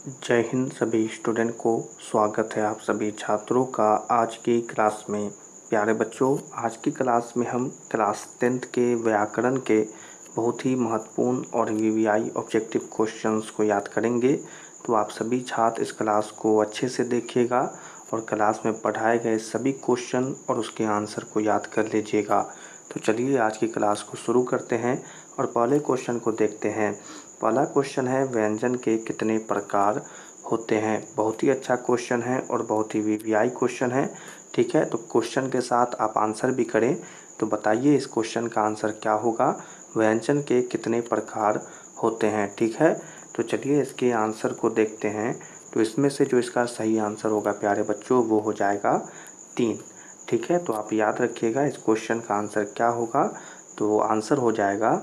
जय हिंद सभी स्टूडेंट को। स्वागत है आप सभी छात्रों का आज की क्लास में। प्यारे बच्चों, आज की क्लास में हम क्लास 10th के व्याकरण के बहुत ही महत्वपूर्ण और वीवीआई ऑब्जेक्टिव क्वेश्चंस को याद करेंगे। तो आप सभी छात्र इस क्लास को अच्छे से देखिएगा और क्लास में पढ़ाए गए सभी क्वेश्चन और उसके आंसर को याद कर लीजिएगा। तो चलिए आज की क्लास को शुरू करते हैं और पहले क्वेश्चन को देखते हैं। पहला क्वेश्चन है, व्यंजन के कितने प्रकार होते हैं। बहुत ही अच्छा क्वेश्चन है और बहुत ही वीवीआई क्वेश्चन है। ठीक है, तो क्वेश्चन के साथ आप आंसर भी करें। तो बताइए इस क्वेश्चन का आंसर क्या होगा। व्यंजन के कितने प्रकार होते हैं। ठीक है, तो चलिए इसके आंसर को देखते हैं। तो इसमें से जो इसका सही आंसर होगा प्यारे बच्चों, वो हो जाएगा 3। ठीक है, तो आप याद रखिएगा इस क्वेश्चन का आंसर क्या होगा। तो आंसर हो जाएगा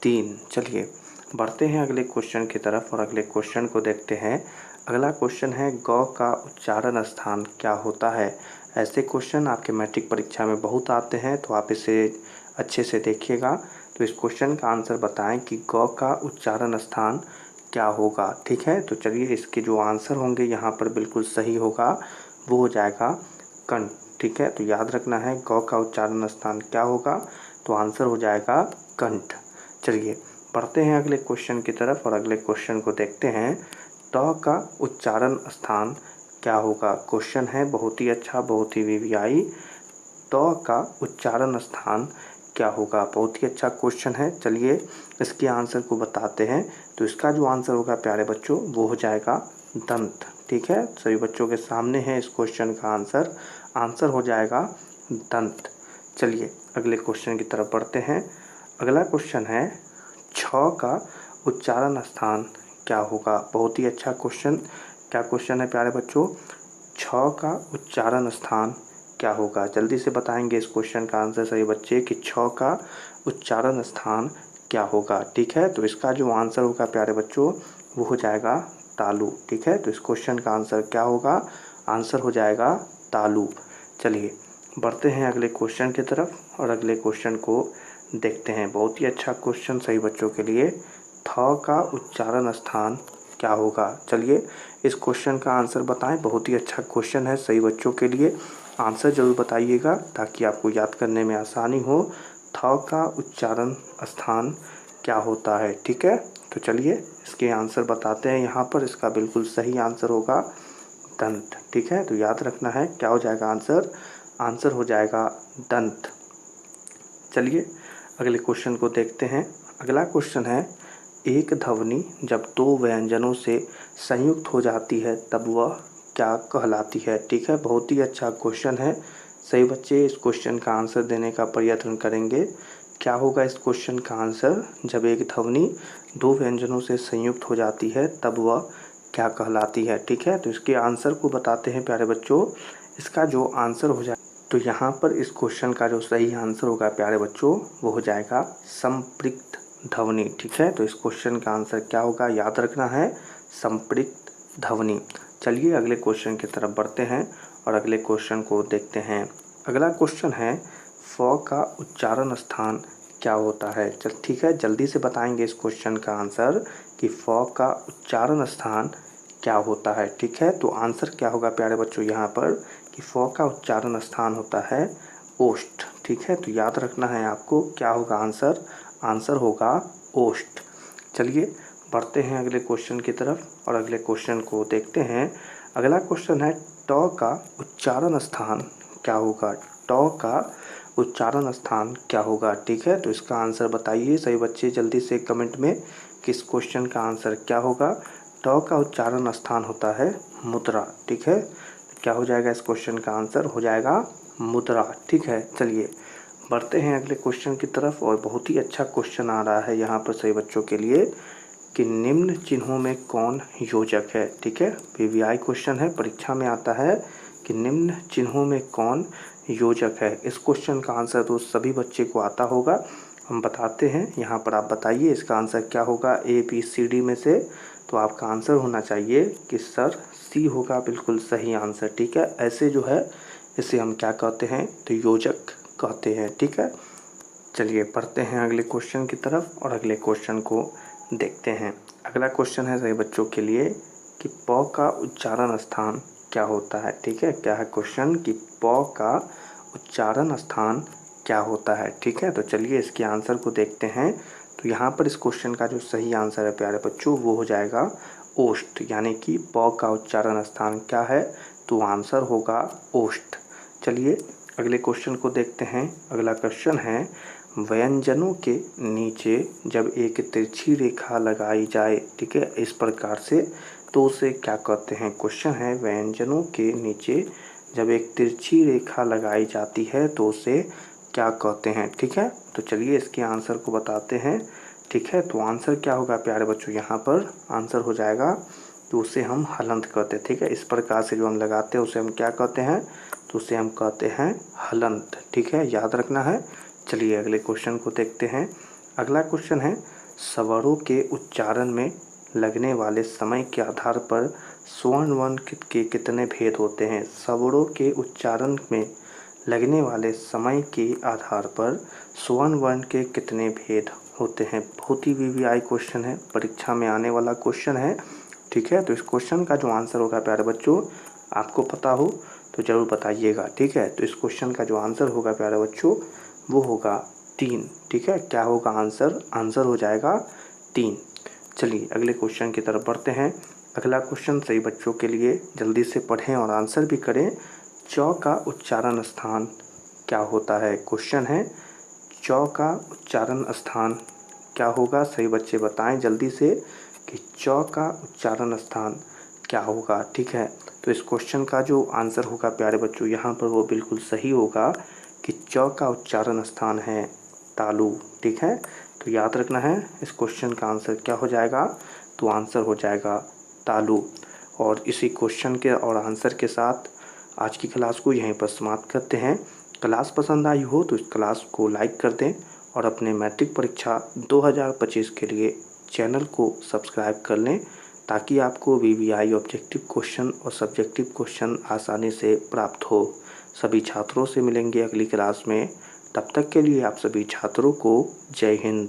3। चलिए बढ़ते हैं अगले क्वेश्चन की तरफ और अगले क्वेश्चन को देखते हैं। अगला क्वेश्चन है, गौ का उच्चारण स्थान क्या होता है। ऐसे क्वेश्चन आपके मैट्रिक परीक्षा में बहुत आते हैं, तो आप इसे अच्छे से देखिएगा। तो इस क्वेश्चन का आंसर बताएं कि गौ का उच्चारण स्थान क्या होगा। ठीक है, तो चलिए इसके जो आंसर होंगे यहाँ पर बिल्कुल सही होगा, वो हो जाएगा कंठ। ठीक है, तो याद रखना है गौ का उच्चारण स्थान क्या होगा। तो आंसर हो जाएगा कंठ। चलिए बढ़ते हैं अगले क्वेश्चन की तरफ और अगले क्वेश्चन को देखते हैं। त का उच्चारण स्थान क्या होगा। क्वेश्चन है बहुत ही अच्छा, बहुत ही वीवीआई। त का उच्चारण स्थान क्या होगा। बहुत ही अच्छा क्वेश्चन है। चलिए इसके आंसर को बताते हैं। तो इसका जो आंसर होगा प्यारे बच्चों, वो हो जाएगा दंत। ठीक है, सभी बच्चों के सामने है इस क्वेश्चन का आंसर। आंसर हो जाएगा दंत। चलिए अगले क्वेश्चन की तरफ बढ़ते हैं। अगला क्वेश्चन है, छ का उच्चारण स्थान क्या होगा। बहुत ही अच्छा क्वेश्चन। क्या क्वेश्चन है प्यारे बच्चों, छ का उच्चारण स्थान क्या होगा। जल्दी से बताएंगे इस क्वेश्चन का आंसर सही बच्चे कि छ का उच्चारण स्थान क्या होगा। ठीक है, तो इसका जो आंसर होगा प्यारे बच्चों, वो हो जाएगा तालु। ठीक है, तो इस क्वेश्चन का आंसर क्या होगा। आंसर हो जाएगा तालु। चलिए बढ़ते हैं अगले क्वेश्चन की तरफ और अगले क्वेश्चन को देखते हैं। बहुत ही अच्छा क्वेश्चन सही बच्चों के लिए। थ का उच्चारण स्थान क्या होगा। चलिए इस क्वेश्चन का आंसर बताएं। बहुत ही अच्छा क्वेश्चन है सही बच्चों के लिए। आंसर ज़रूर बताइएगा ताकि आपको याद करने में आसानी हो। थ का उच्चारण स्थान क्या होता है। ठीक है, तो चलिए इसके आंसर बताते हैं यहाँ पर। इसका बिल्कुल सही आंसर होगा दंत। ठीक है, तो याद रखना है क्या हो जाएगा आंसर। आंसर हो जाएगा दंत। चलिए अगले क्वेश्चन को देखते हैं। अगला क्वेश्चन है, एक ध्वनि जब दो व्यंजनों से संयुक्त हो जाती है तब वह क्या कहलाती है। ठीक है, बहुत ही अच्छा क्वेश्चन है। सही बच्चे इस क्वेश्चन का आंसर देने का प्रयत्न करेंगे। क्या होगा इस क्वेश्चन का आंसर। जब एक ध्वनि दो व्यंजनों से संयुक्त हो जाती है तब वह क्या कहलाती है। ठीक है, तो इसके आंसर को बताते हैं प्यारे बच्चों। इसका जो आंसर हो जाए, तो यहाँ पर इस क्वेश्चन का जो सही आंसर होगा प्यारे बच्चों, वो हो जाएगा संपृक्त ध्वनि। ठीक है, तो इस क्वेश्चन का आंसर क्या होगा, याद रखना है संपृक्त ध्वनि। चलिए अगले क्वेश्चन की तरफ बढ़ते हैं और अगले क्वेश्चन को देखते हैं। अगला क्वेश्चन है, फ का उच्चारण स्थान क्या होता है। चल ठीक है, जल्दी से बताएंगे इस क्वेश्चन का आंसर कि फ का उच्चारण स्थान क्या होता है। ठीक है, तो आंसर क्या होगा प्यारे बच्चों यहाँ पर कि फ का उच्चारण स्थान होता है ओष्ठ। ठीक है, तो याद रखना है आपको क्या होगा आंसर। आंसर होगा ओष्ठ। चलिए बढ़ते हैं अगले क्वेश्चन की तरफ और अगले क्वेश्चन को देखते हैं। अगला क्वेश्चन है, ट का उच्चारण स्थान क्या होगा। ट का उच्चारण स्थान क्या होगा। ठीक है, तो इसका आंसर बताइए सही बच्चे जल्दी से कमेंट में कि इस क्वेश्चन का आंसर क्या होगा। ट का उच्चारण स्थान होता है मुद्रा। ठीक है, क्या हो जाएगा इस क्वेश्चन का आंसर, हो जाएगा मुद्रा। ठीक है, चलिए बढ़ते हैं अगले क्वेश्चन की तरफ और बहुत ही अच्छा क्वेश्चन आ रहा है यहाँ पर सही बच्चों के लिए कि निम्न चिन्हों में कौन योजक है। ठीक है, वीवीआई क्वेश्चन है, परीक्षा में आता है कि निम्न चिन्हों में कौन योजक है। इस क्वेश्चन का आंसर तो सभी बच्चे को आता होगा। हम बताते हैं यहाँ पर, आप बताइए इसका आंसर क्या होगा ए बी सी डी में से। तो आपका आंसर होना चाहिए कि सर सी होगा बिल्कुल सही आंसर। ठीक है, ऐसे जो है इसे हम क्या कहते हैं, तो योजक कहते हैं। ठीक है, चलिए पढ़ते हैं अगले क्वेश्चन की तरफ और अगले क्वेश्चन को देखते हैं। अगला क्वेश्चन है सभी बच्चों के लिए, कि प का उच्चारण स्थान क्या होता है। ठीक है, क्या है क्वेश्चन कि प का उच्चारण स्थान क्या होता है। ठीक है, तो चलिए इसके आंसर को देखते हैं। तो यहाँ पर इस क्वेश्चन का जो सही आंसर है प्यारे बच्चों वो हो जाएगा ओष्ठ, यानी कि प का उच्चारण स्थान क्या है, तो आंसर होगा ओष्ठ। चलिए अगले क्वेश्चन को देखते हैं। अगला क्वेश्चन है व्यंजनों के नीचे जब एक तिरछी रेखा लगाई जाए, ठीक है, इस प्रकार से, तो उसे क्या कहते हैं। क्वेश्चन है व्यंजनों के नीचे जब एक तिरछी रेखा लगाई जाती है तो उसे क्या कहते हैं। ठीक है, तो चलिए इसके आंसर को बताते हैं। ठीक है, तो आंसर क्या होगा प्यारे बच्चों, यहाँ पर आंसर हो जाएगा तो उसे हम हलंत कहते हैं। ठीक है, इस प्रकार से जो हम लगाते हैं उसे हम क्या कहते हैं, तो उसे हम कहते हैं हलंत। ठीक है, याद रखना है। चलिए अगले क्वेश्चन को देखते हैं। अगला क्वेश्चन है स्वरों के उच्चारण में लगने वाले समय के आधार पर स्वर्ण वर्ण के कितने भेद होते हैं। स्वरों के उच्चारण में लगने वाले समय के आधार पर स्वर्ण वर्ण के कितने भेद होते हैं। बहुत ही वीवीआई क्वेश्चन है, परीक्षा में आने वाला क्वेश्चन है। ठीक है, तो इस क्वेश्चन का जो आंसर होगा प्यारे बच्चों, आपको पता हो तो ज़रूर बताइएगा। ठीक है, तो इस क्वेश्चन का जो आंसर होगा प्यारे बच्चों वो होगा 3। ठीक है, क्या होगा आंसर, आंसर हो जाएगा 3। चलिए अगले क्वेश्चन की तरफ बढ़ते हैं। अगला क्वेश्चन सही बच्चों के लिए जल्दी से पढ़ें और आंसर भी करें। च का उच्चारण स्थान क्या होता है। क्वेश्चन है च का उच्चारण स्थान क्या होगा। सही बच्चे बताएं जल्दी से कि च का उच्चारण स्थान क्या होगा। ठीक है, तो इस क्वेश्चन का जो आंसर होगा प्यारे बच्चों यहाँ पर वो बिल्कुल सही होगा कि च का उच्चारण स्थान है तालु। ठीक है, तो याद रखना है इस क्वेश्चन का आंसर क्या हो जाएगा, तो आंसर हो जाएगा तालु। और इसी क्वेश्चन के और आंसर के साथ आज की क्लास को यहीं पर समाप्त करते हैं। क्लास पसंद आई हो तो इस क्लास को लाइक कर दें और अपने मैट्रिक परीक्षा 2025 के लिए चैनल को सब्सक्राइब कर लें, ताकि आपको वीवीआई ऑब्जेक्टिव क्वेश्चन और सब्जेक्टिव क्वेश्चन आसानी से प्राप्त हो। सभी छात्रों से मिलेंगे अगली क्लास में। तब तक के लिए आप सभी छात्रों को जय हिंद।